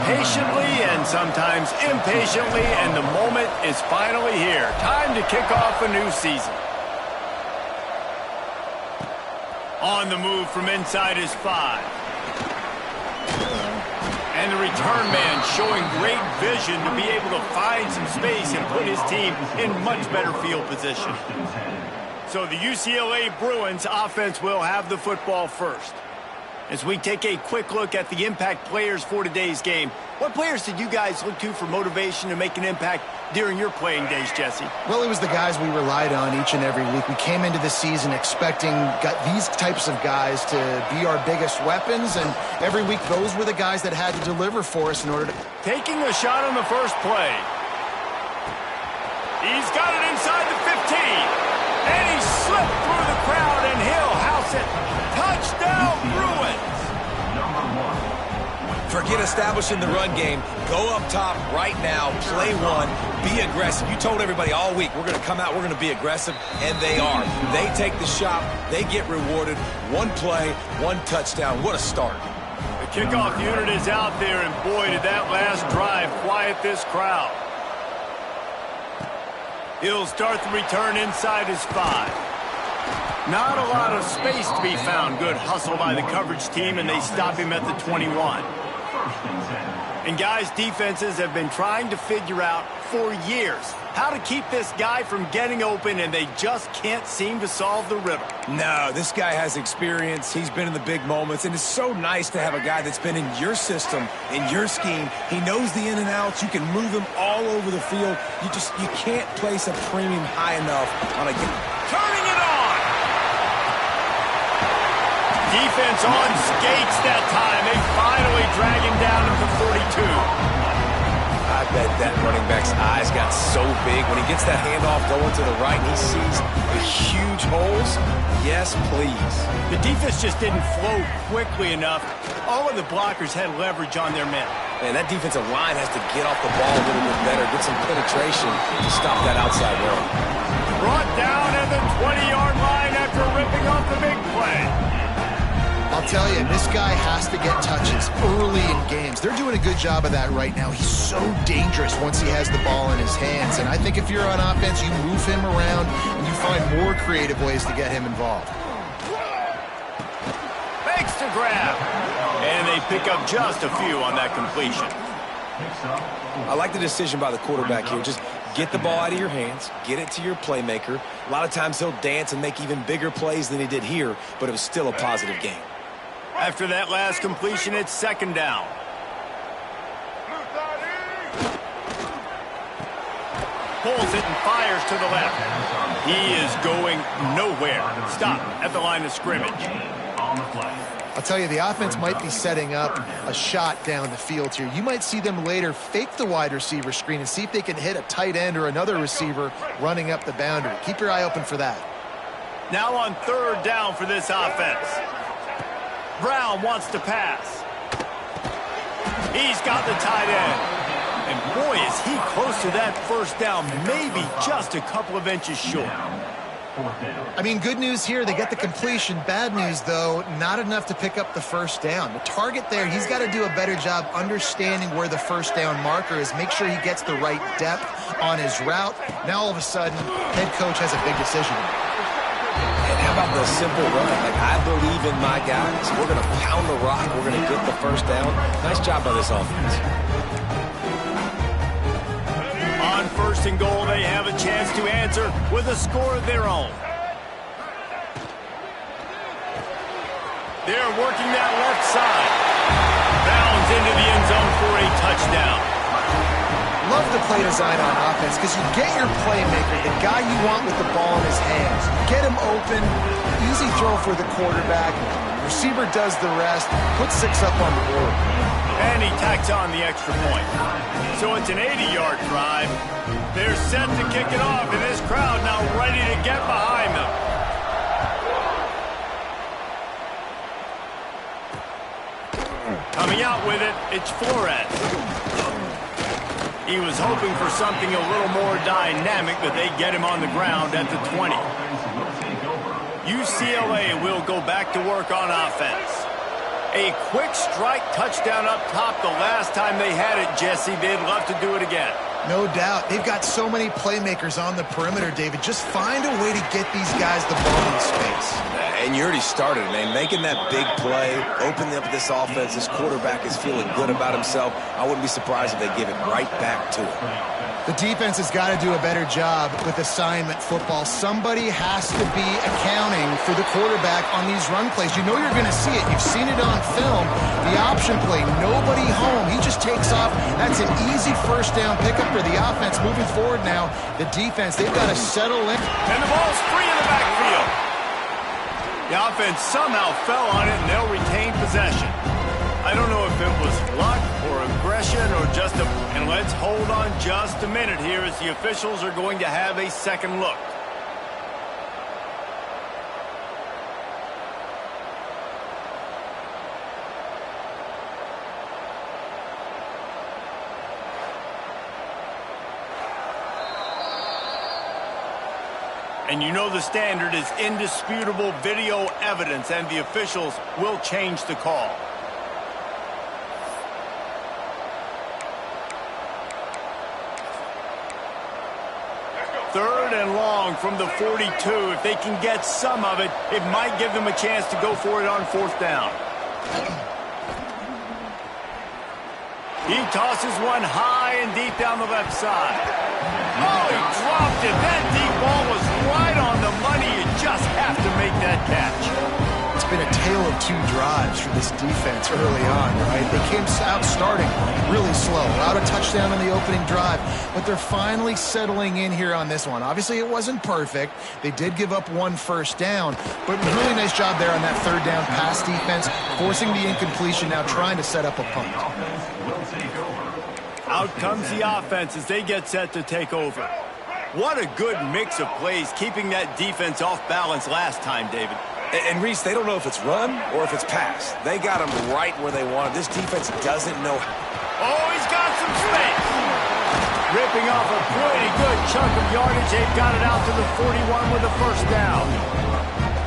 patiently and sometimes impatiently, and the moment is finally here. Time to kick off a new season. On the move from inside his 5. And the return man showing great vision to be able to find some space and put his team in much better field position. So the UCLA Bruins offense will have the football first. As we take a quick look at the impact players for today's game, what players did you guys look to for motivation to make an impact during your playing days, Jesse? Well, it was the guys we relied on each and every week. We came into the season expecting these types of guys to be our biggest weapons, and every week those were the guys that had to deliver for us in order to... Taking a shot on the first play. He's got it inside the 15. And he slipped through the crowd, and he'll house it. Touchdown, Bruins! Forget establishing the run game. Go up top right now. Play one. Be aggressive. You told everybody all week, we're going to come out, we're going to be aggressive, and they are. They take the shot. They get rewarded. One play, one touchdown. What a start. The kickoff unit is out there, and boy, did that last drive quiet this crowd. He'll start the return inside his 5. Not a lot of space to be found. Good hustle by the coverage team, and they stop him at the 21. And guys, defenses have been trying to figure out for years how to keep this guy from getting open, and they just can't seem to solve the riddle. No, this guy has experience. He's been in the big moments, and it's so nice to have a guy that's been in your system, in your scheme. He knows the in and outs. You can move him all over the field. You can't place a premium high enough on a game. Turning it on! Defense on skates that time. They finally drag him down at the 42. I bet that running back's eyes got so big when he gets that handoff going to the right and he sees the huge holes. Yes, please. The defense just didn't flow quickly enough. All of the blockers had leverage on their men. Man, that defensive line has to get off the ball a little bit better, get some penetration to stop that outside run. Brought down at the 20-yard line after ripping off the big play. I'll tell you, this guy has to get touches early in games. They're doing a good job of that right now. He's so dangerous once he has the ball in his hands. And I think if you're on offense, you move him around and you find more creative ways to get him involved. Thanks to grab. And they pick up just a few on that completion. I like the decision by the quarterback here. Just get the ball out of your hands, get it to your playmaker. A lot of times he'll dance and make even bigger plays than he did here, but it was still a positive game. After that last completion, it's second down. Pulls it and fires to the left. He is going nowhere. Stop at the line of scrimmage. I'll tell you, the offense might be setting up a shot down the field here. You might see them later fake the wide receiver screen and see if they can hit a tight end or another receiver running up the boundary. Keep your eye open for that. Now on third down for this offense. Brown wants to pass. He's got the tight end. And boy, is he close to that first down, maybe just a couple of inches short. I mean, good news here, they get the completion. Bad news, though, not enough to pick up the first down. The target there, he's got to do a better job understanding where the first down marker is, make sure he gets the right depth on his route. Now, all of a sudden, head coach has a big decision. And how about the simple run? Like, I believe in my guys. We're going to pound the rock. We're going to get the first down. Nice job by this offense. On first and goal, they have a chance to answer with a score of their own. They're working that left side. Bounds into the end zone for a touchdown. Love the play design on offense because you get your playmaker, the guy you want with the ball in his hands. Get him open, easy throw for the quarterback. Receiver does the rest, put 6 up on the board. And he tacks on the extra point. So it's an 80-yard drive. They're set to kick it off, and this crowd now ready to get behind them. Coming out with it, it's Flores. He was hoping for something a little more dynamic, but they get him on the ground at the 20. UCLA will go back to work on offense. A quick strike touchdown up top the last time they had it, Jesse. They'd love to do it again. No doubt. They've got so many playmakers on the perimeter, David. Just find a way to get these guys the ball in space. And you already started, man. Making that big play, opening up this offense. This quarterback is feeling good about himself. I wouldn't be surprised if they give it right back to him. The defense has got to do a better job with assignment football. Somebody has to be accounting for the quarterback on these run plays. You know you're going to see it. You've seen it on film. The option play, nobody home. He just takes off. That's an easy first down pickup for the offense. Moving forward now, the defense, they've got to settle in. And the ball's free in the backfield. The offense somehow fell on it, and they'll retain possession. I don't know if it was luck or aggression or just a... And let's hold on just a minute here as the officials are going to have a second look. And you know the standard is indisputable video evidence, and the officials will change the call. Third and long from the 42. If they can get some of it, it might give them a chance to go for it on fourth down. He tosses one high and deep down the left side. Oh, he dropped it. That deep ball was right on the money. You just have to make that catch. It's been a tale of two drives for this defense early on, right? They came out starting really slow, allowed a touchdown on the opening drive, but they're finally settling in here on this one. Obviously, it wasn't perfect. They did give up one first down, but really nice job there on that third down pass defense, forcing the incompletion, now trying to set up a punt. Out comes the offense as they get set to take over. What a good mix of plays, keeping that defense off balance last time, David. And Reese, they don't know if it's run or if it's pass. They got them right where they want it. This defense doesn't know. Oh, he's got some space. Ripping off a pretty good chunk of yardage. They've got it out to the 41 with a first down.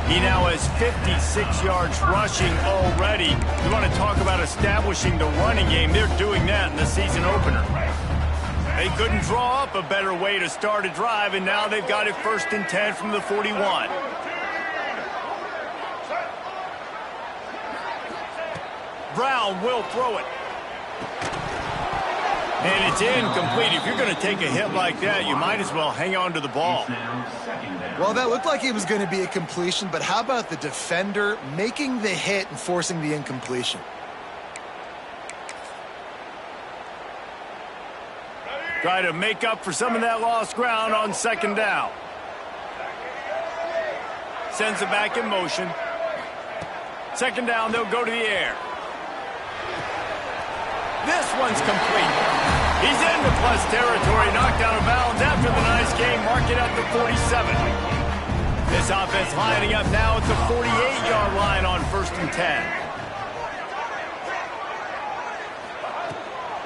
He now has 56 yards rushing already. You want to talk about establishing the running game. They're doing that in the season opener. They couldn't draw up a better way to start a drive, and now they've got it 1st and 10 from the 41. Brown will throw it. And it's incomplete. If you're going to take a hit like that, you might as well hang on to the ball. Well, that looked like it was going to be a completion, but how about the defender making the hit and forcing the incompletion? Try to make up for some of that lost ground on second down. Sends it back in motion. Second down, they'll go to the air. This one's complete. He's into plus territory, knocked out of bounds after the nice game, mark it at the 47. This offense lining up now at the 48-yard line on 1st and 10.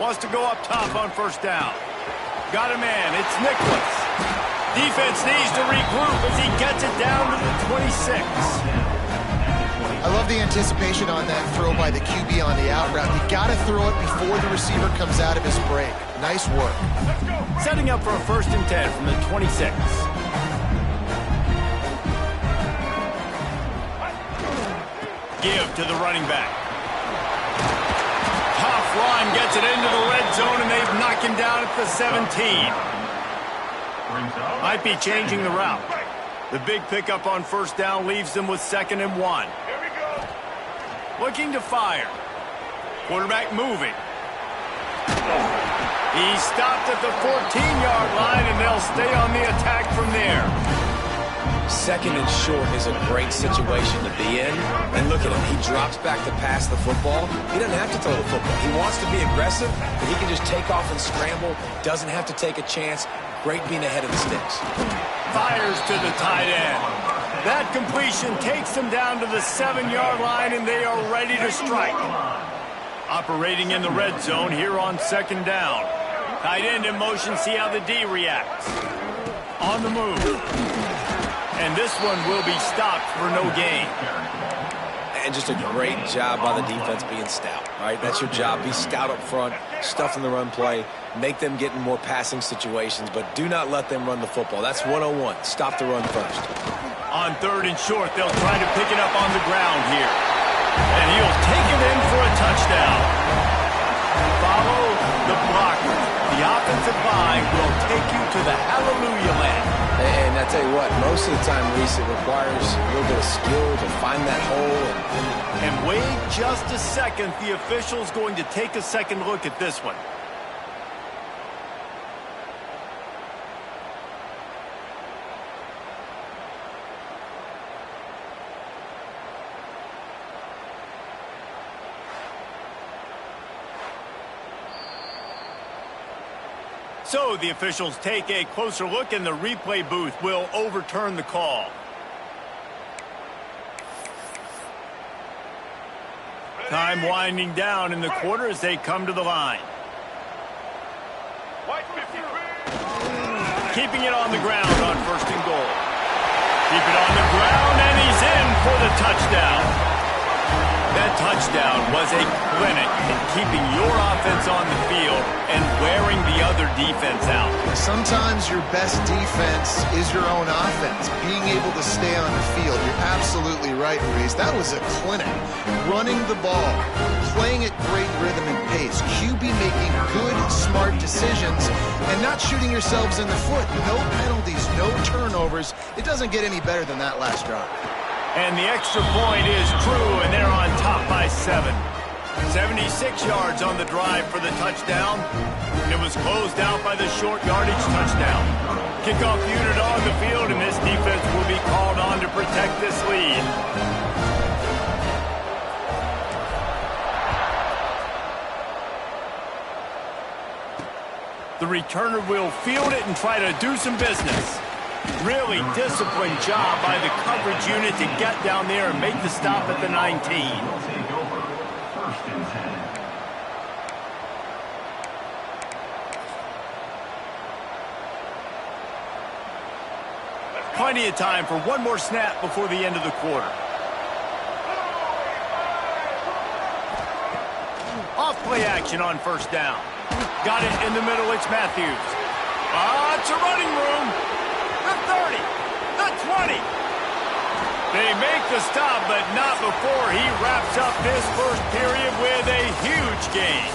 Wants to go up top on first down. Got a man, it's Nicholas. Defense needs to regroup as he gets it down to the 26. I love the anticipation on that throw by the QB on the out route. You got to throw it before the receiver comes out of his break. Nice work. Setting up for a 1st and 10 from the 26. Give to the running back. Tough run, gets it into the red zone, and they've knocked him down at the 17. Might be changing the route. The big pickup on first down leaves them with 2nd and 1. Looking to fire. Quarterback moving. He stopped at the 14-yard line, and they'll stay on the attack from there. 2nd and short is a great situation to be in. And look at him. He drops back to pass the football. He doesn't have to throw the football. He wants to be aggressive, but he can just take off and scramble. Doesn't have to take a chance. Great being ahead of the sticks. Fires to the tight end. That completion takes them down to the 7-yard line, and they are ready to strike. Operating in the red zone here on 2nd down. Tight end in motion, see how the D reacts. On the move. And this one will be stopped for no gain. And just a great job by the defense being stout, right? That's your job. Be stout up front, stuff in the run play, make them get in more passing situations, but do not let them run the football. That's 101. Stop the run first. On 3rd and short, they'll try to pick it up on the ground here. And he'll take it in for a touchdown. Follow the blocker. The offensive line will take you to the hallelujah land. And I tell you what, most of the time, Reese, it requires a little bit of skill to find that hole. And wait just a second. The official's going to take a second look at this one. So the officials take a closer look, and the replay booth will overturn the call. Time winding down in the quarter as they come to the line. Keeping it on the ground on 1st and goal. Keep it on the ground, and he's in for the touchdown. That touchdown was a clinic in keeping your offense on the field and wearing the other defense out. Sometimes your best defense is your own offense, being able to stay on the field. You're absolutely right, Reese. That was a clinic. Running the ball, playing at great rhythm and pace, QB making good, smart decisions, and not shooting yourselves in the foot. No penalties, no turnovers. It doesn't get any better than that last drive. And the extra point is true, and they're on top by 7. 76 yards on the drive for the touchdown. And it was closed out by the short yardage touchdown. Kickoff unit on the field, and this defense will be called on to protect this lead. The returner will field it and try to do some business. Really disciplined job by the coverage unit to get down there and make the stop at the 19. Plenty of time for one more snap before the end of the quarter. Off play action on 1st down. Got it in the middle, it's Matthews. It's a running room. The 30, the 20. They make the stop, but not before he wraps up this first period with a huge gain.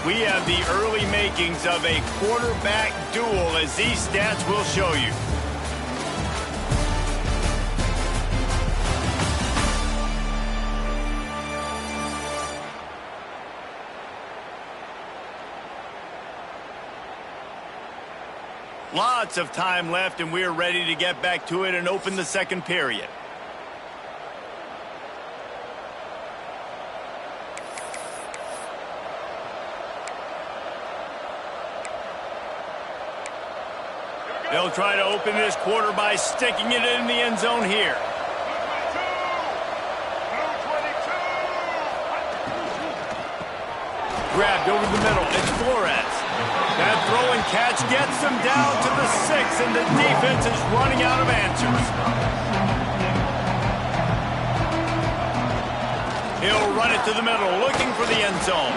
We have the early makings of a quarterback duel, as these stats will show you. Lots of time left, and we're ready to get back to it and open the second period. They'll try to open this quarter by sticking it in the end zone here. Grabbed over the middle. It's Flores. That throw and catch gets them down to the 6, and the defense is running out of answers. He'll run it to the middle, looking for the end zone.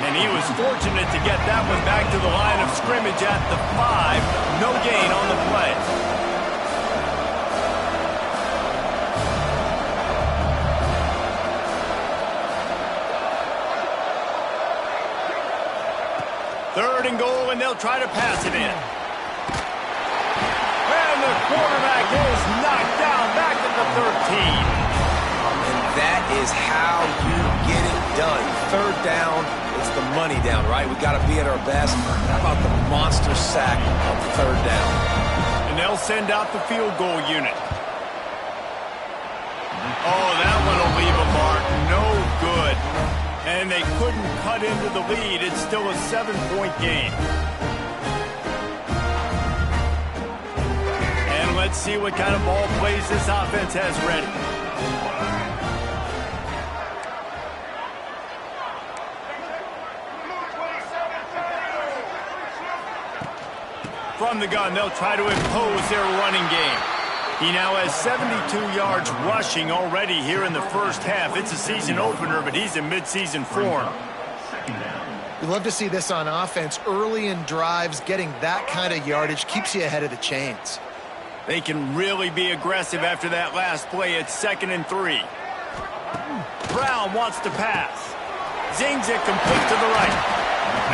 And he was fortunate to get that one back to the line of scrimmage at the 5. No gain on the play. Third and goal, and they'll try to pass it in. And the quarterback is knocked down back at the 13. And that is how you get it done. 3rd down, it's the money down, right? We got to be at our best. How about the monster sack on 3rd down? And they'll send out the field goal unit. Oh, that one will leave a mark. No good. And they couldn't cut into the lead. It's still a 7-point game. And let's see what kind of ball plays this offense has ready. From the gun, they'll try to impose their running game. He now has 72 yards rushing already here in the first half. It's a season opener, but he's in midseason form. We'd love to see this on offense. Early in drives, getting that kind of yardage keeps you ahead of the chains. They can really be aggressive after that last play. It's 2nd and 3. Brown wants to pass. Zings it complete to the right.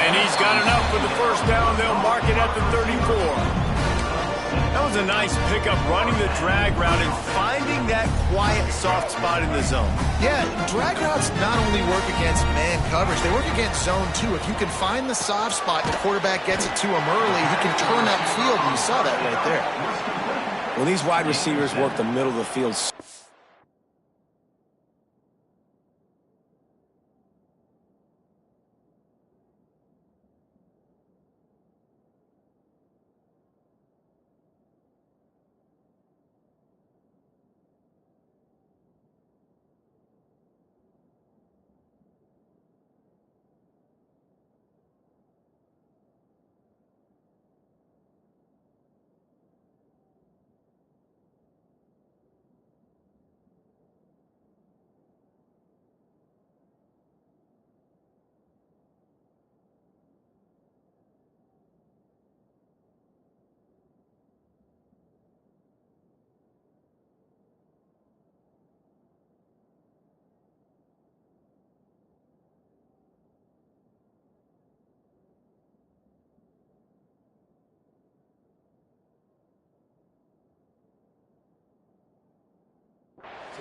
And he's got enough for the first down. They'll mark it at the 34. That was a nice pickup, running the drag route and finding that quiet, soft spot in the zone. Yeah, drag routes not only work against man coverage, they work against zone too. If you can find the soft spot and the quarterback gets it to him early, he can turn upfield, and you saw that right there. When these wide receivers work the middle of the field,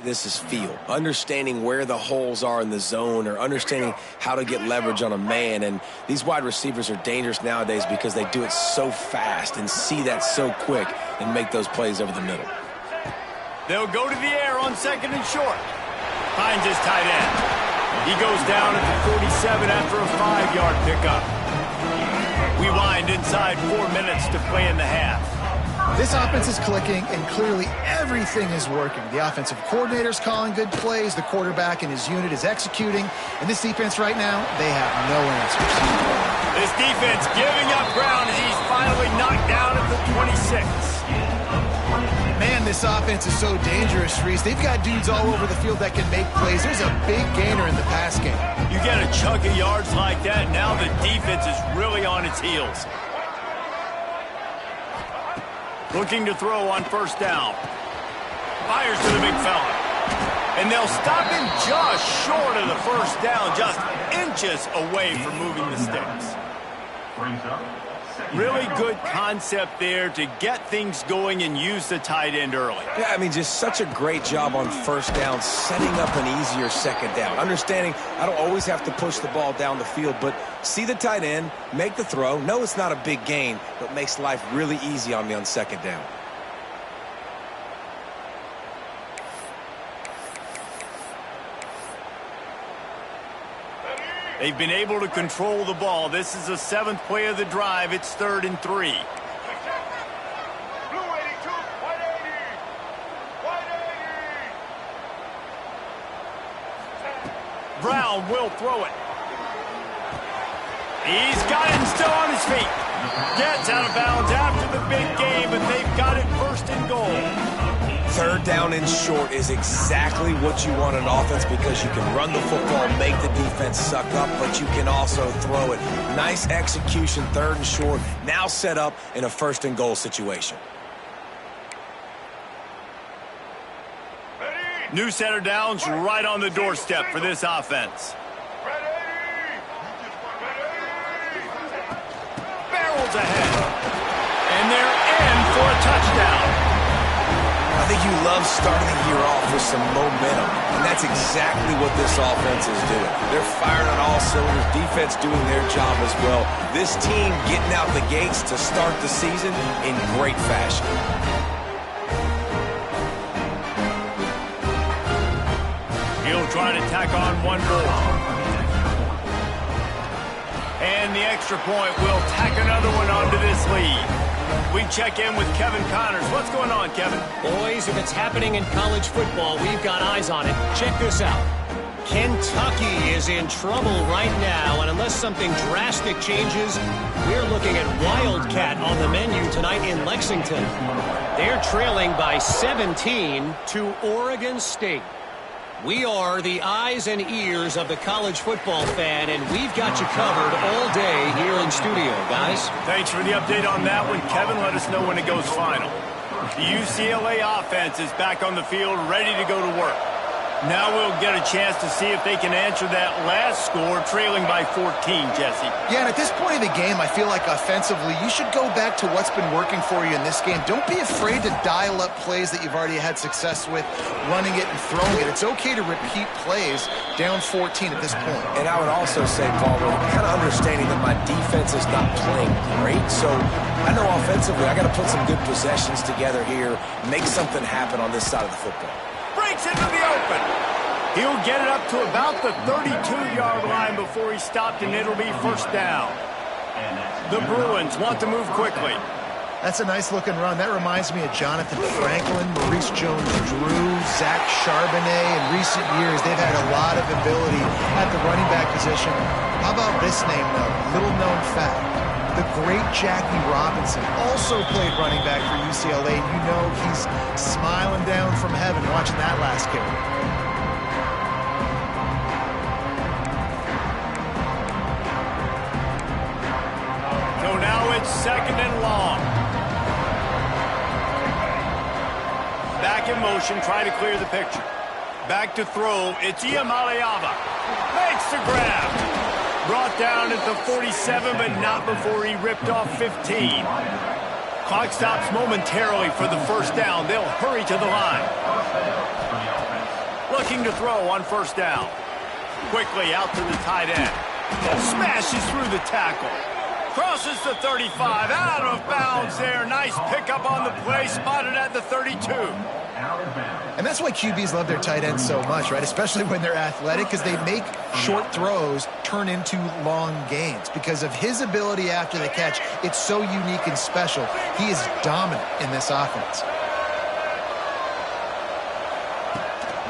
this is feel. Understanding where the holes are in the zone, or understanding how to get leverage on a man. And these wide receivers are dangerous nowadays because they do it so fast and see that so quick and make those plays over the middle. They'll go to the air on 2nd and short. Finds his tight end. He goes down at the 47 after a 5-yard pickup. We wind inside 4 minutes to play in the half. This offense is clicking, and clearly everything is working. The offensive coordinator's calling good plays, the quarterback and his unit is executing, and this defense right now, they have no answers. This defense giving up ground as he's finally knocked down at the 26. Man, this offense is so dangerous, Reese. They've got dudes all over the field that can make plays. There's a big gainer in the pass game. You get a chunk of yards like that, now the defense is really on its heels. Looking to throw on first down. Fires to the big fella. And they'll stop him just short of the first down, just inches away from moving the sticks. Really good concept there to get things going and use the tight end early. Yeah, I mean, just such a great job on first down, setting up an easier second down. Understanding I don't always have to push the ball down the field, but see the tight end, make the throw. No, it's not a big gain, but makes life really easy on me on second down. They've been able to control the ball. This is the 7th play of the drive. It's 3rd and 3. Brown will throw it. He's got it and still on his feet. Gets out of bounds after the big game, but they've got it 1st and goal. 3rd down and short is exactly what you want in offense, because you can run the football, make the defense suck up, but you can also throw it. Nice execution, 3rd and short, now set up in a 1st and goal situation. New center downs right on the doorstep for this offense. Barrels ahead. And they're in for a touchdown. I think you love starting the year off with some momentum, and that's exactly what this offense is doing. They're firing on all cylinders, defense doing their job as well. This team getting out the gates to start the season in great fashion. He'll try to tack on one more. And the extra point will tack another one onto this lead. We check in with Kevin Connors. What's going on, Kevin? Boys, if it's happening in college football, we've got eyes on it. Check this out. Kentucky is in trouble right now, and unless something drastic changes, we're looking at Wildcat on the menu tonight in Lexington. They're trailing by 17 to Oregon State. We are the eyes and ears of the college football fan, and we've got you covered all day here in studio, guys. Thanks for the update on that one, Kevin. Let us know when it goes final. The UCLA offense is back on the field, ready to go to work. Now we'll get a chance to see if they can answer that last score, trailing by 14, Jesse. Yeah, and at this point of the game, I feel like offensively, you should go back to what's been working for you in this game. Don't be afraid to dial up plays that you've already had success with, running it and throwing it. It's okay to repeat plays down 14 at this point. And I would also say, Paul, we're kind of understanding that my defense is not playing great, so I know offensively I got to put some good possessions together here, make something happen on this side of the football. Breaks into the open. He'll get it up to about the 32-yard line before he's stopped, and it'll be first down. The Bruins want to move quickly. That's a nice-looking run. That reminds me of Jonathan Franklin, Maurice Jones-Drew, Zach Charbonnet. In recent years, they've had a lot of ability at the running back position. How about this name, though? Little-known fact. The great Jackie Robinson also played running back for UCLA. You know he's smiling down from heaven watching that last kick. So now it's second and long. Back in motion, try to clear the picture. Back to throw, it's Iamaleava. Makes the grab. Brought down at the 47, but not before he ripped off 15. Clock stops momentarily for the first down. They'll hurry to the line. Looking to throw on first down. Quickly out to the tight end. Smashes through the tackle. Crosses the 35. Out of bounds there. Nice pickup on the play. Spotted at the 32. And that's why QBs love their tight ends so much, right? Especially when they're athletic, because they make short throws turn into long gains. Because of his ability after the catch, it's so unique and special. He is dominant in this offense.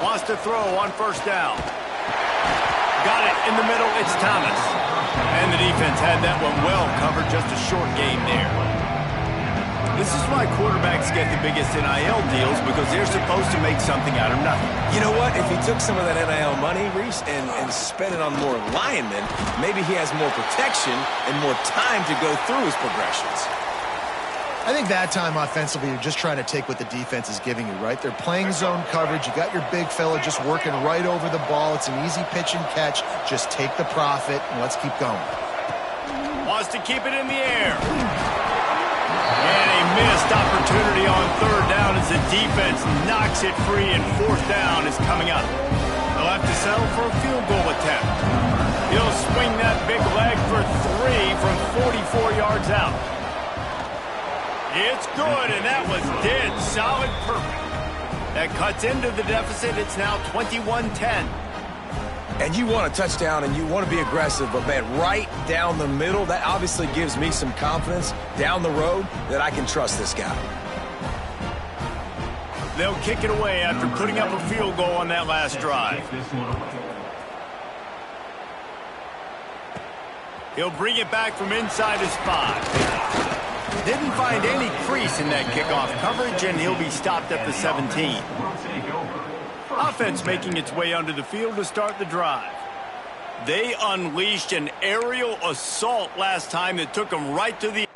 Wants to throw on first down. Got it in the middle. It's Thomas. And the defense had that one well covered. Just a short game there. This is why quarterbacks get the biggest NIL deals, because they're supposed to make something out of nothing. You know what? If he took some of that NIL money, Reese, and spent it on more linemen, maybe he has more protection and more time to go through his progressions. I think that time offensively, you're just trying to take what the defense is giving you, right? They're playing zone coverage. You got your big fella just working right over the ball. It's an easy pitch and catch. Just take the profit, and let's keep going. Wants to keep it in the air. And a missed opportunity on third down as the defense knocks it free, and fourth down is coming up. They'll have to settle for a field goal attempt. He'll swing that big leg for 3 from 44 yards out. It's good, and that was dead solid perfect. That cuts into the deficit. It's now 21-10. And you want a touchdown and you want to be aggressive, but man, right down the middle, that obviously gives me some confidence down the road that I can trust this guy. They'll kick it away after putting up a field goal on that last drive. He'll bring it back from inside his 5. Didn't find any crease in that kickoff coverage, and he'll be stopped at the 17. Offense making its way onto the field to start the drive. They unleashed an aerial assault last time that took them right to the...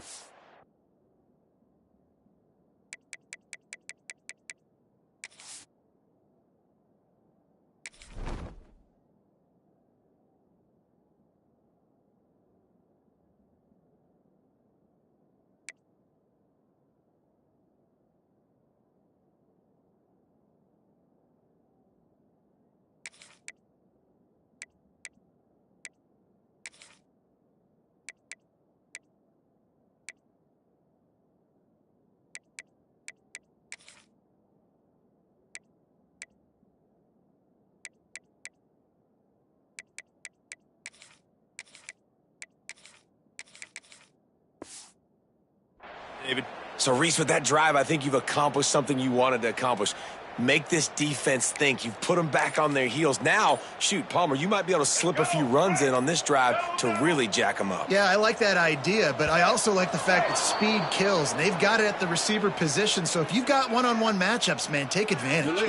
David. So, Reese, with that drive, I think you've accomplished something you wanted to accomplish. Make this defense think. You've put them back on their heels. Now, shoot, Palmer, you might be able to slip a few runs in on this drive to really jack them up. Yeah, I like that idea, but I also like the fact that speed kills. They've got it at the receiver position, so if you've got one-on-one matchups, man, take advantage.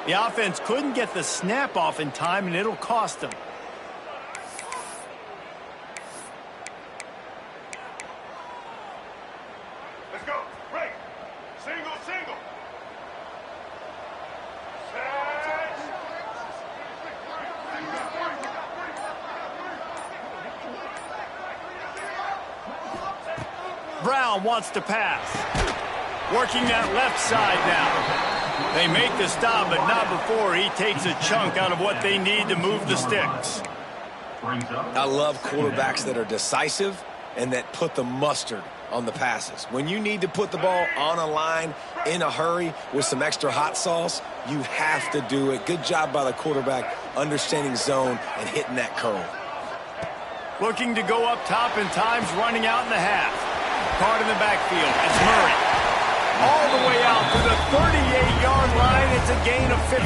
The offense couldn't get the snap off in time, and it'll cost them. Let's go. Break. Single. Brown wants to pass. Working that left side now. They make the stop, but not before he takes a chunk out of what they need to move the sticks. I love quarterbacks that are decisive and that put the mustard on the passes. When you need to put the ball on a line in a hurry with some extra hot sauce, you have to do it. Good job by the quarterback understanding zone and hitting that curl. Looking to go up top and times running out in the half. Card in the backfield. It's Murray. All the way out to the 38-yard line. It's a gain of 15.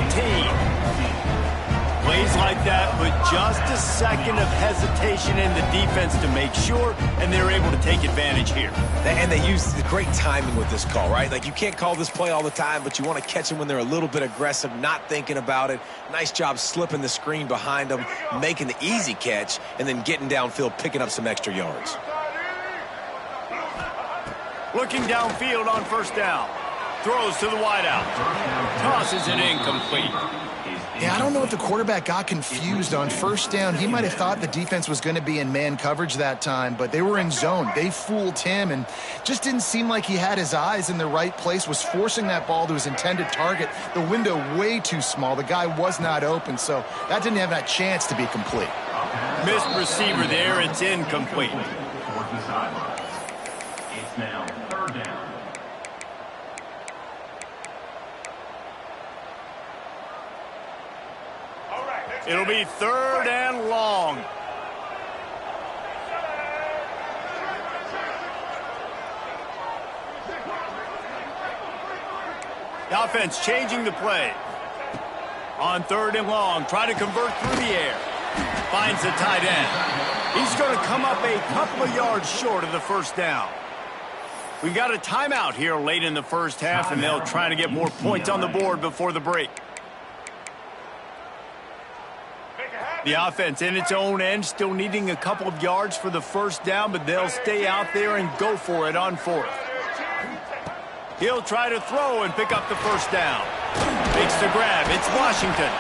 Plays like that put just a second of hesitation in the defense to make sure, and they're able to take advantage here. And they use the great timing with this call, right? Like, you can't call this play all the time, but you want to catch them when they're a little bit aggressive, not thinking about it. Nice job slipping the screen behind them, making the easy catch, and then getting downfield, picking up some extra yards. Looking downfield on first down. Throws to the wideout. Tosses it incomplete. Yeah, I don't know if the quarterback got confused on first down. He might have thought the defense was going to be in man coverage that time, but they were in zone. They fooled him and just didn't seem like he had his eyes in the right place, was forcing that ball to his intended target. The window way too small. The guy was not open, so that didn't have that chance to be complete. Missed receiver there. It's incomplete. It's now third down. It'll be third and long. The offense changing the play. On third and long, trying to convert through the air. Finds the tight end. He's going to come up a couple of yards short of the first down. We've got a timeout here late in the first half, and they'll try to get more points on the board before the break. The offense in its own end, still needing a couple of yards for the first down, but they'll stay out there and go for it on fourth. He'll try to throw and pick up the first down. Makes the grab. It's Washington.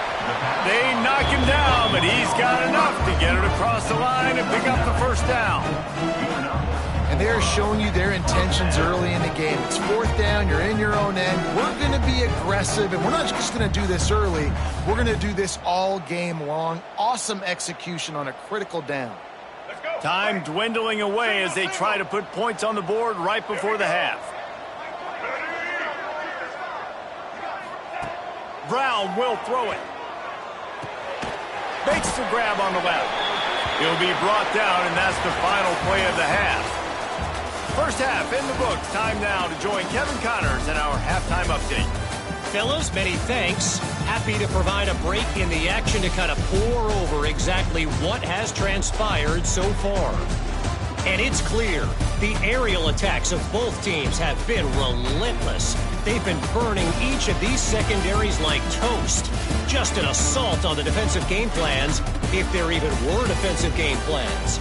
They knock him down, but he's got enough to get it across the line and pick up the first down. And they're showing you their intentions early in the game. It's fourth down, you're in your own end. We're going to be aggressive, and we're not just going to do this early. We're going to do this all game long. Awesome execution on a critical down. Time dwindling away as they try to put points on the board right before the half. Brown will throw it. Makes the grab on the left. He'll be brought down, and that's the final play of the half. First half in the books. Time now to join Kevin Connors in our halftime update. Fellas, many thanks. Happy to provide a break in the action to kind of pour over exactly what has transpired so far. And it's clear, the aerial attacks of both teams have been relentless. They've been burning each of these secondaries like toast. Just an assault on the defensive game plans, if there even were defensive game plans.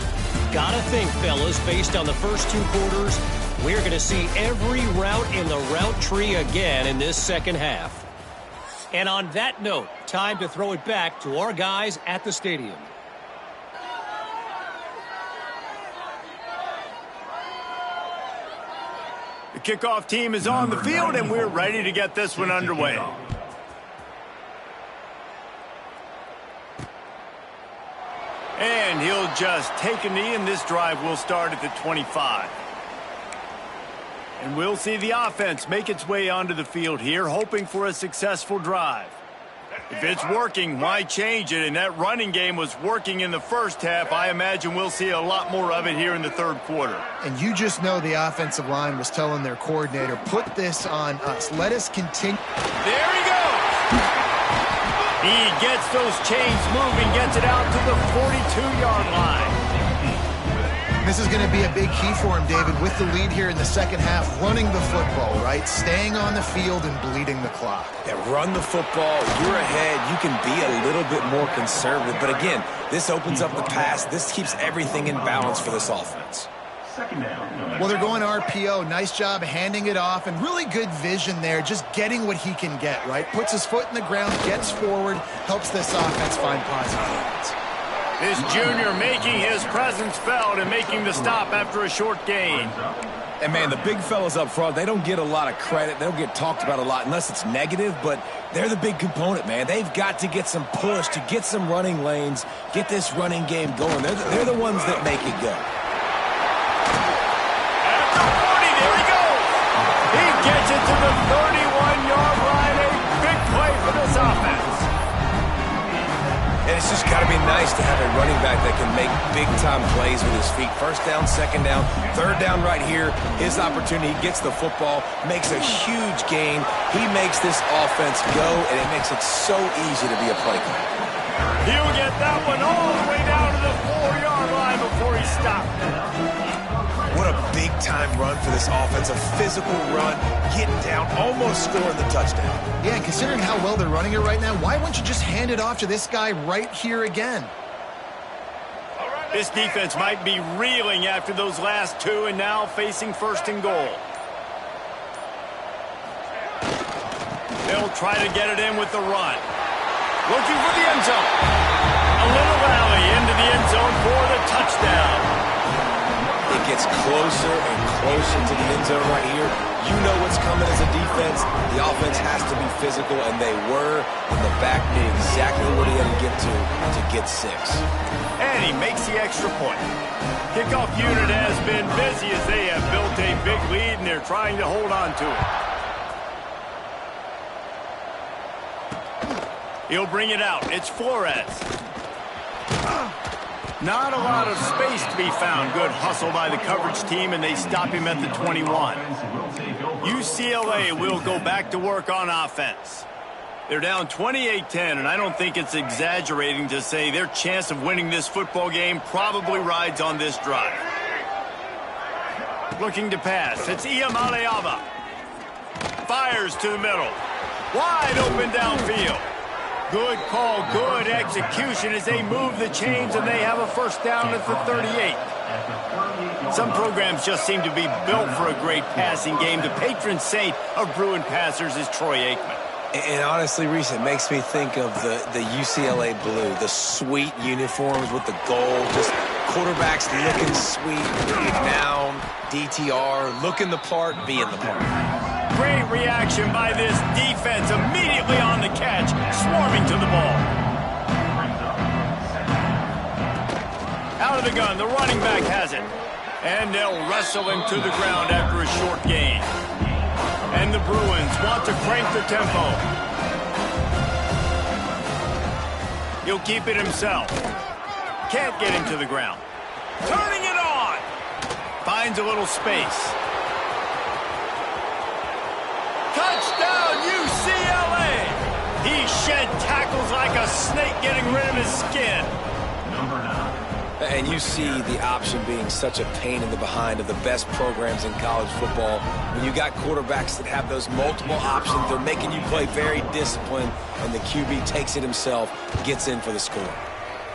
Gotta think, fellas, based on the first two quarters, we're going to see every route in the route tree again in this second half. And on that note, time to throw it back to our guys at the stadium. The kickoff team is on the field, and we're ready to get this one underway. And he'll just take a knee, and this drive will start at the 25. And we'll see the offense make its way onto the field here, hoping for a successful drive. If it's working, why change it? And that running game was working in the first half. I imagine we'll see a lot more of it here in the third quarter. And you just know the offensive line was telling their coordinator, put this on us. Let us continue. There he goes. He gets those chains moving, gets it out to the 42-yard line. This is going to be a big key for him, David, with the lead here in the second half, running the football, right? Staying on the field and bleeding the clock. Yeah, run the football. You're ahead. You can be a little bit more conservative. But again, this opens up the pass. This keeps everything in balance for this offense. Well, they're going RPO. Nice job handing it off, and really good vision there, just getting what he can get, right? Puts his foot in the ground, gets forward, helps this offense find positive hands. This junior making his presence felt and making the stop after a short gain. And, man, the big fellas up front, they don't get a lot of credit. They don't get talked about a lot unless it's negative, but they're the big component, man. They've got to get some push, to get some running lanes, get this running game going. They're the ones that make it go. After 40, there he goes. He gets it to the 31-yard line. A big play for this offense. And it's just got to be nice to have a running back that can make big-time plays with his feet. First down, second down, third down right here. His opportunity, he gets the football, makes a huge gain. He makes this offense go, and it makes it so easy to be a play caller. He'll get that one all the way down to the 4-yard line before he stopped. What a big-time run for this offense. A physical run, getting down, almost scoring the touchdown. Yeah, and considering how well they're running it right now, why wouldn't you just hand it off to this guy right here again? This defense might be reeling after those last two and now facing first and goal. They'll try to get it in with the run. Looking for the end zone. A little rally into the end zone for the touchdown. It gets closer and closer to the end zone right here. You know what's coming as a defense. The offense has to be physical, and they were. And the back knew exactly what he had to get 6. And he makes the extra point. Kickoff unit has been busy as they have built a big lead, and they're trying to hold on to it. He'll bring it out. It's Flores. Not a lot of space to be found. Good hustle by the coverage team, and they stop him at the 21. UCLA will go back to work on offense. They're down 28-10, and I don't think it's exaggerating to say their chance of winning this football game probably rides on this drive. Looking to pass. It's Iamaleava. Fires to the middle. Wide open downfield. Good call, good execution as they move the chains and they have a first down at the 38. Some programs just seem to be built for a great passing game. The patron saint of Bruin passers is Troy Aikman. And honestly, Reese, it makes me think of the UCLA blue, the sweet uniforms with the gold, just quarterbacks looking sweet, down, DTR, looking the part, being the part. Great reaction by this defense, immediately on the catch, swarming to the ball. Out of the gun, the running back has it. And they'll wrestle him to the ground after a short gain. And the Bruins want to crank the tempo. He'll keep it himself. Can't get him to the ground. Turning it on. Finds a little space. Touchdown, UCLA! He shed tackles like a snake getting rid of his skin. And you see the option being such a pain in the behind of the best programs in college football. When you got quarterbacks that have those multiple options, they're making you play very disciplined, and the QB takes it himself, gets in for the score.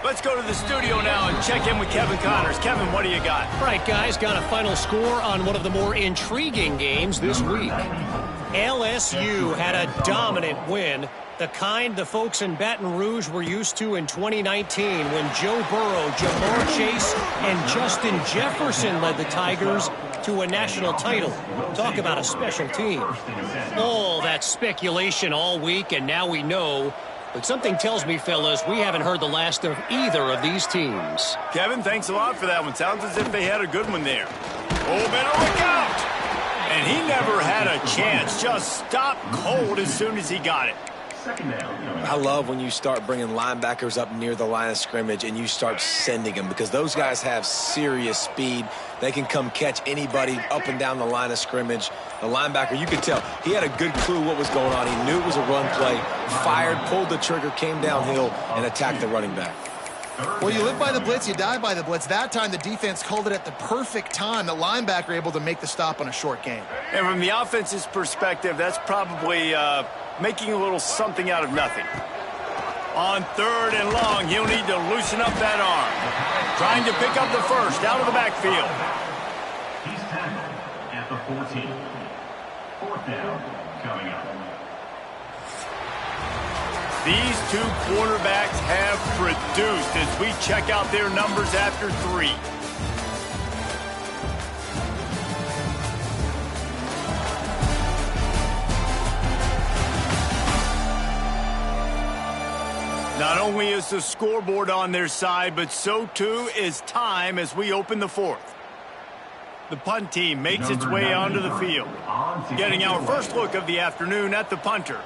Let's go to the studio now and check in with Kevin Connors. Kevin, what do you got? All right, guys, got a final score on one of the more intriguing games this week. LSU had a dominant win, the kind the folks in Baton Rouge were used to in 2019 when Joe Burrow, Jamar Chase, and Justin Jefferson led the Tigers to a national title. Talk about a special team. All that speculation all week, and now we know. But something tells me, fellas, we haven't heard the last of either of these teams. Kevin, thanks a lot for that one. Sounds as if they had a good one there. Oh, better look out! And he never had a chance. Just stopped cold as soon as he got it. Second down. I love when you start bringing linebackers up near the line of scrimmage and you start sending them, because those guys have serious speed. They can come catch anybody up and down the line of scrimmage. The linebacker, you could tell, he had a good clue what was going on. He knew it was a run play, fired, pulled the trigger, came downhill, and attacked the running back. Well, you live by the blitz, you die by the blitz. That time, the defense called it at the perfect time. The linebacker able to make the stop on a short gain. And from the offense's perspective, that's probably making a little something out of nothing. On 3rd and long, he'll need to loosen up that arm. Trying to pick up the first out of the backfield. He's tackled at the 14. 4th down coming up. These two quarterbacks have produced as we check out their numbers after 3. Not only is the scoreboard on their side, but so too is time as we open the 4th. The punt team makes its way onto the field. Getting our first look of the afternoon at the punter.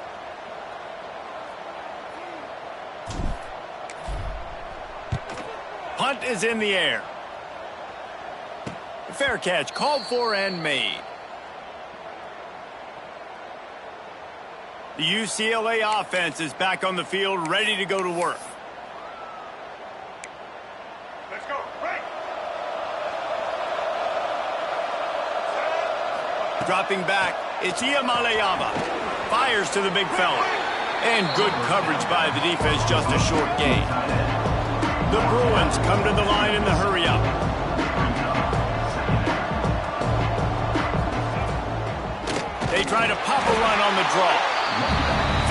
Punt is in the air. Fair catch called for and made. The UCLA offense is back on the field, ready to go to work. Let's go. Right. Dropping back, it's Iamaleava. Fires to the big fella. And good coverage by the defense, just a short gain. The Bruins come to the line in the hurry-up. They try to pop a run on the draw.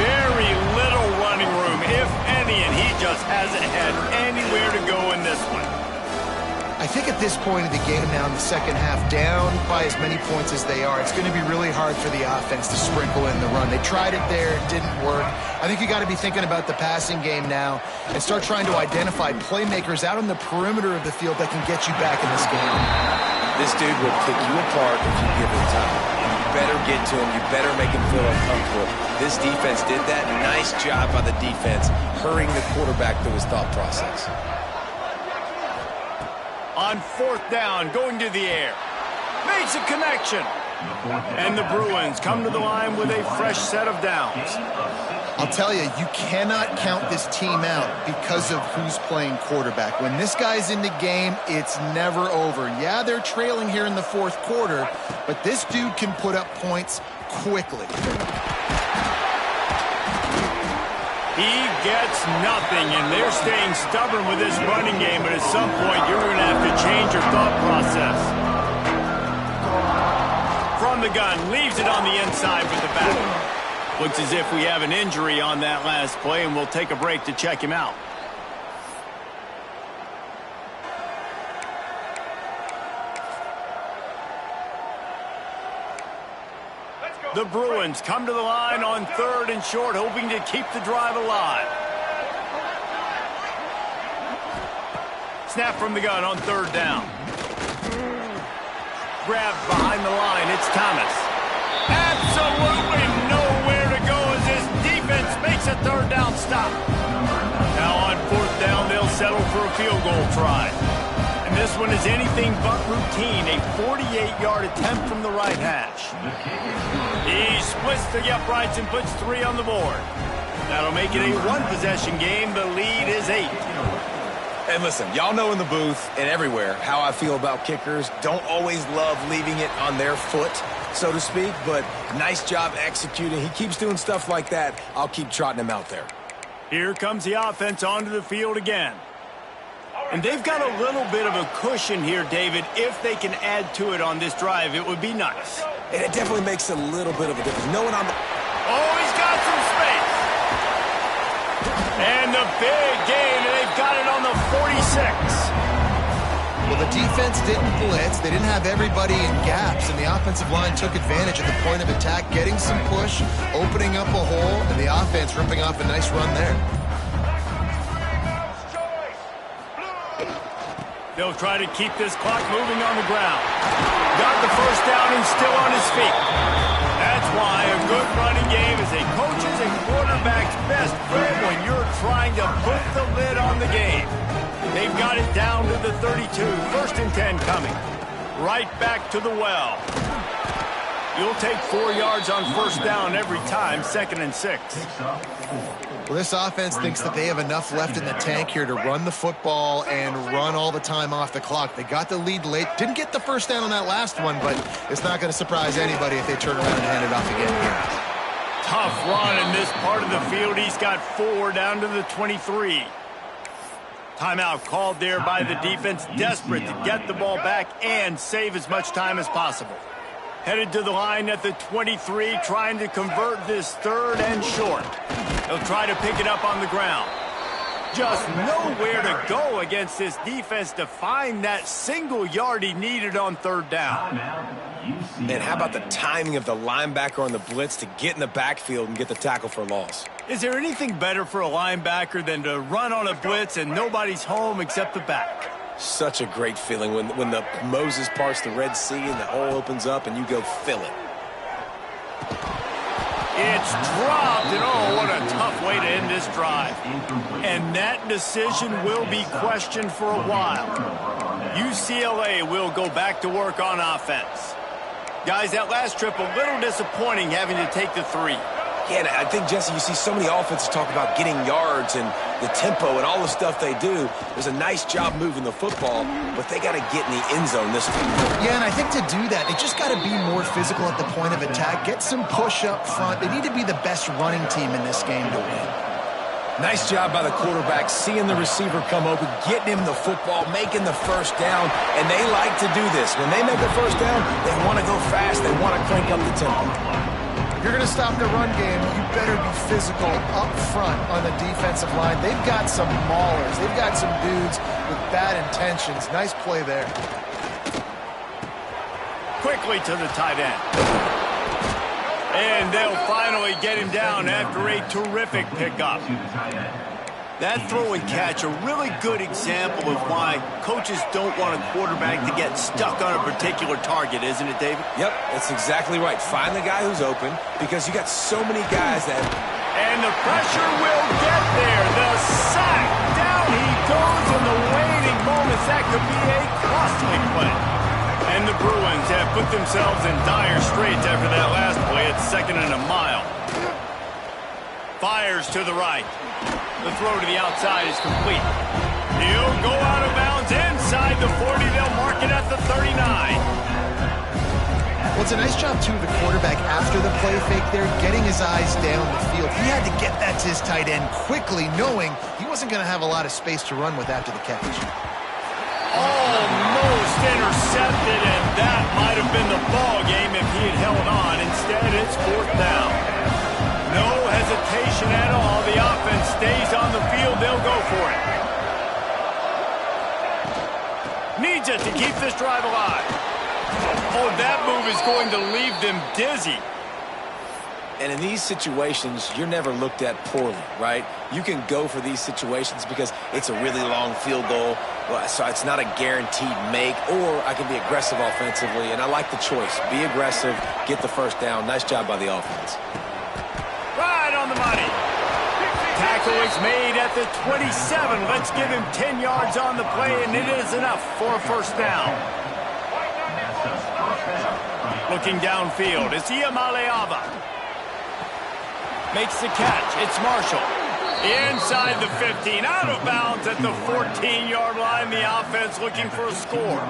Very little running room, if any, and he just hasn't had anywhere to go in this one. I think at this point of the game now in the second half, down by as many points as they are, it's going to be really hard for the offense to sprinkle in the run. They tried it there, it didn't work. I think you got to be thinking about the passing game now and start trying to identify playmakers out on the perimeter of the field that can get you back in this game. This dude will pick you apart if you give him time. You better get to him. You better make him feel uncomfortable. This defense did that. Nice job by the defense, hurrying the quarterback through his thought process. On 4th down, going to the air. Makes a connection. And the Bruins come to the line with a fresh set of downs. I'll tell you, you cannot count this team out because of who's playing quarterback. When this guy's in the game, it's never over. Yeah, they're trailing here in the 4th quarter, but this dude can put up points quickly. He gets nothing, and they're staying stubborn with this running game, but at some point, you're going to have to change your thought process. From the gun, leaves it on the inside with the back. Looks as if we have an injury on that last play, and we'll take a break to check him out. The Bruins come to the line on 3rd and short, hoping to keep the drive alive. Snap from the gun on 3rd down. Grabbed behind the line, it's Thomas. Absolutely nowhere to go as this defense makes a 3rd down stop. Now on 4th down, they'll settle for a field goal try. And this one is anything but routine, a 48-yard attempt from the right hash. He splits the uprights and puts 3 on the board. That'll make it a 1-possession game. The lead is 8. And listen, y'all know in the booth and everywhere how I feel about kickers. Don't always love leaving it on their foot, so to speak, but nice job executing. He keeps doing stuff like that. I'll keep trotting him out there. Here comes the offense onto the field again. And they've got a little bit of a cushion here, David. If they can add to it on this drive, it would be nice. And it definitely makes a little bit of a difference. Knowing I'm... Oh, he's got some space. And the big gain, and they've got it on the 46. Well, the defense didn't blitz. They didn't have everybody in gaps, and the offensive line took advantage at the point of attack, getting some push, opening up a hole, and the offense ripping off a nice run there. They'll try to keep this clock moving on the ground. Got the first down and still on his feet. That's why a good running game is a coach's and quarterback's best friend when you're trying to put the lid on the game. They've got it down to the 32. 1st and 10 coming. Right back to the well. You'll take 4 yards on 1st down every time, 2nd and 6. Well, this offense thinks that they have enough left in the tank here to run the football and run all the time off the clock. They got the lead late. Didn't get the 1st down on that last one, but it's not going to surprise anybody if they turn around and hand it off again here. Tough run in this part of the field. He's got 4 down to the 23. Timeout called there by the defense, desperate to get the ball back and save as much time as possible. Headed to the line at the 23, trying to convert this 3rd and short. He'll try to pick it up on the ground. Just nowhere to go against this defense to find that single yard he needed on 3rd down. And how about the timing of the linebacker on the blitz to get in the backfield and get the tackle for a loss? Is there anything better for a linebacker than to run on a blitz and nobody's home except the back? Such a great feeling when the Moses parts the Red Sea and the hole opens up and you go fill it. It's dropped, and oh, what a tough way to end this drive. And that decision will be questioned for a while. UCLA will go back to work on offense. Guys, that last trip a little disappointing having to take the 3. Yeah, and I think, Jesse, you see so many offenses talk about getting yards and the tempo and all the stuff they do. There's a nice job moving the football, but they got to get in the end zone this week. Yeah, and I think to do that, they just got to be more physical at the point of attack. Get some push up front. They need to be the best running team in this game to win. Nice job by the quarterback, seeing the receiver come open, getting him the football, making the 1st down, and they like to do this. When they make a 1st down, they want to go fast. They want to crank up the tempo. If you're going to stop the run game, you better be physical up front on the defensive line. They've got some maulers. They've got some dudes with bad intentions. Nice play there. Quickly to the tight end. And they'll finally get him down after a terrific pickup. That throw and catch, a really good example of why coaches don't want a quarterback to get stuck on a particular target, isn't it, David? Yep, that's exactly right. Find the guy who's open because you got so many guys that... And the pressure will get there. The sack. Down he goes in the waiting moments. That could be a costly play. And the Bruins have put themselves in dire straits after that last play. It's 2nd and a mile. Fires to the right. The throw to the outside is complete. He'll go out of bounds inside the 40. They'll mark it at the 39. Well, it's a nice job, too, of the quarterback after the play fake there, getting his eyes down the field. He had to get that to his tight end quickly, knowing he wasn't going to have a lot of space to run with after the catch. Almost intercepted, and that might have been the ball game if he had held on. Instead, it's 4th down. No hesitation at all. The offense stays on the field. They'll go for it. Needs it to keep this drive alive. Oh, that move is going to leave them dizzy. And in these situations, you're never looked at poorly, right? You can go for these situations because it's a really long field goal, so it's not a guaranteed make, or I can be aggressive offensively, and I like the choice. Be aggressive, get the 1st down. Nice job by the offense. Right on the money. Tackle is made at the 27. Let's give him 10 yards on the play, and it is enough for a 1st down. Looking downfield, it's Iamaleava. Makes the catch. It's Marshall. Inside the 15. Out of bounds at the 14-yard line. The offense looking for a score.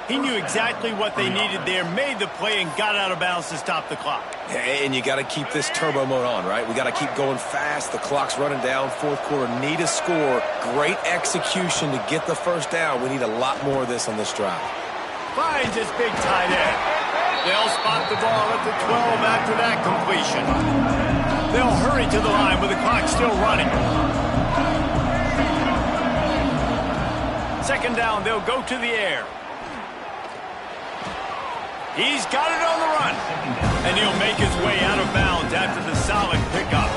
He knew exactly what they needed there, made the play, and got out of bounds to stop the clock. Hey, and you got to keep this turbo mode on, right? We got to keep going fast. The clock's running down. 4th quarter, need a score. Great execution to get the 1st down. We need a lot more of this on this drive. Finds his big tight end. They'll spot the ball at the 12 after that completion. They'll hurry to the line with the clock still running. 2nd down, they'll go to the air. He's got it on the run. And he'll make his way out of bounds after the solid pickup.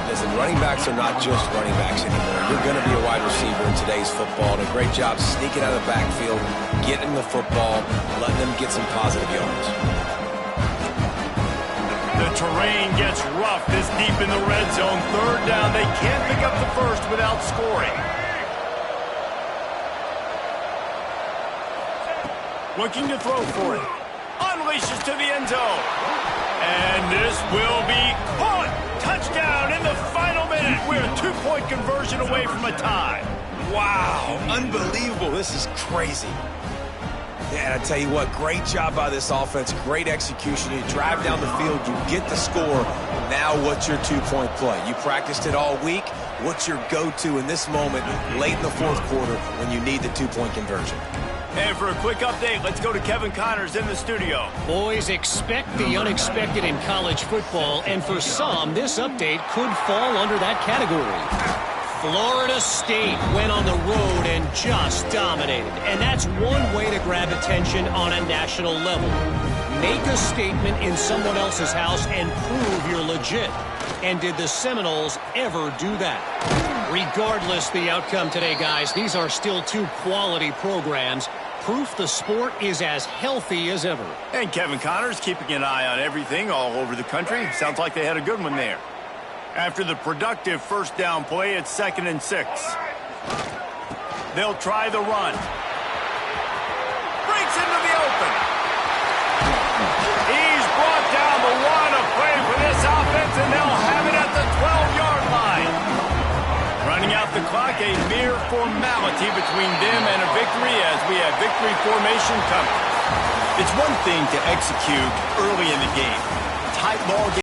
Listen, running backs are not just running backs anymore. You're going to be a wide receiver in today's football. And a great job sneaking out of the backfield, getting the football, letting them get some positive yards. The terrain gets rough this deep in the red zone. Third down, they can't pick up the first without scoring. Looking to throw for it. Unleashes to the end zone. And this will be caught. Touchdown in the final minute. We're a 2-point conversion away from a tie. Wow, unbelievable. This is crazy. Yeah, I tell you what, great job by this offense. Great execution. You drive down the field, you get the score. Now what's your 2-point play? You practiced it all week. What's your go-to in this moment late in the fourth quarter when you need the 2-point conversion? And for a quick update, let's go to Kevin Connors in the studio. Boys, expect the unexpected in college football, and for some, this update could fall under that category. Florida State went on the road and just dominated, and that's one way to grab attention on a national level. Make a statement in someone else's house and prove you're legit. And did the Seminoles ever do that? Regardless the outcome today, guys, these are still two quality programs. Proof the sport is as healthy as ever. And Kevin Connors keeping an eye on everything all over the country. Sounds like they had a good one there. After the productive first down play, it's 2nd and 6. They'll try the run. Breaks into the open. He's brought down the one of play for this offense, and they'll have it at the 12-yard line. Running out the clock, a mere formality between them and a victory as we have victory formation coming. It's one thing to execute early in the game. Tight ball game.